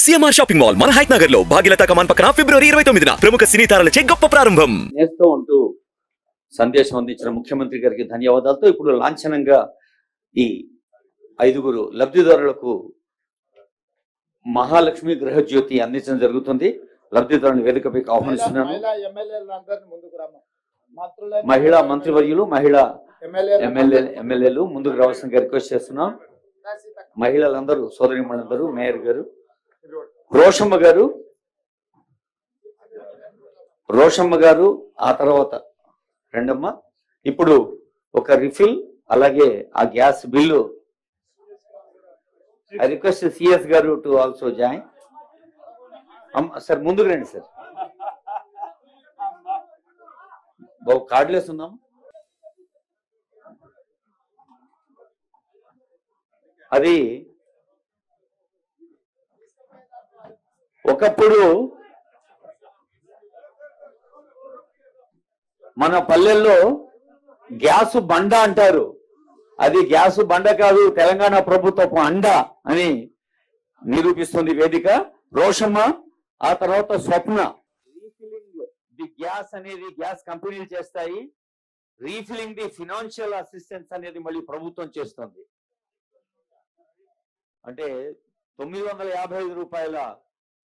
CMR shopping mall మన height Nagar లో భాగ్యలతా కమాన్ పక్కన ఫిబ్రవరి 29న ప్రముఖ సినీ తారలచే గొప్ప ప్రారంభం. నేస్తో ఉంటూ సందేశం అందించిన ముఖ్యమంత్రి గారికి ధన్యవాదాలతో ఇప్పుడు లాంఛనంగా ఈ 5గురు లబ్ధిదారులకు మహాలక్ష్మి గృహజ్యోతి అందించడం జరుగుతుంది. లబ్ధిదారుని వేదికపైకి ఆహ్వానిస్తున్నాను. మహిళా మంత్రివర్యులు, మహిళా ఎమ్మెల్యేలు ముందుకు రావాల్సిందిగా రిక్వెస్ట్ చేస్తున్నాం. మహిళలందరూ, సోదరిమణులందరూ, మేయర్ గారు, రోషమ్మ గారు, ఆ తర్వాత రెండమ్మ. ఇప్పుడు ఒక రిఫిల్, అలాగే ఆ gas bill. I request CS గారు టు ఆల్సో జాయిన్. సార్ ముందుకు రండి సార్. బాబు కార్డులు వేస్తున్నాం. అది ఒకప్పుడు మన పల్లెల్లో గ్యాస్ బండ అంటారు. అది గ్యాస్ బండ కాదు, తెలంగాణ ప్రభుత్వపు అండ అని నిరూపిస్తుంది వేదిక. రోషమ్మ, ఆ తర్వాత స్వప్న. రీఫిలింగ్ ది గ్యాస్ అనేది గ్యాస్ కంపెనీలు చేస్తాయి. రీఫిలింగ్ ది ఫినాన్షియల్ అసిస్టెన్స్ అనేది మళ్ళీ ప్రభుత్వం చేస్తుంది. అంటే 955 రూపాయల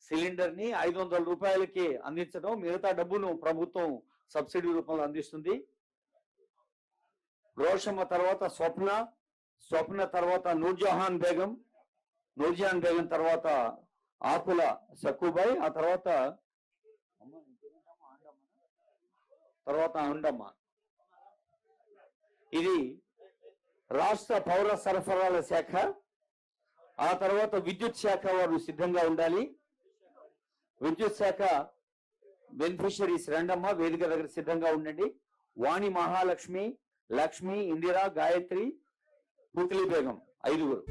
సిలిండర్ ని 500 రూపాయలకి అందించడం, మిగతా డబ్బును ప్రభుత్వం సబ్సిడీ రూపంలో అందిస్తుంది. రోషమ్మ తర్వాత స్వప్న తర్వాత నూర్జహాన్ బేగం తర్వాత ఆకుల సక్కుబాయ్, ఆ తర్వాత అండమ్మ. ఇది రాష్ట్ర పౌర సరఫరాల శాఖ. ఆ తర్వాత విద్యుత్ శాఖ వారు సిద్ధంగా ఉండాలి. విద్యుత్ శాఖ బెనిఫిషరీస్ రెండమ్మ, వేదిక దగ్గర సిద్ధంగా ఉండండి. వాణి, మహాలక్ష్మి, లక్ష్మి, ఇందిరా, గాయత్రి, పూతలి బేగం, 5గురు.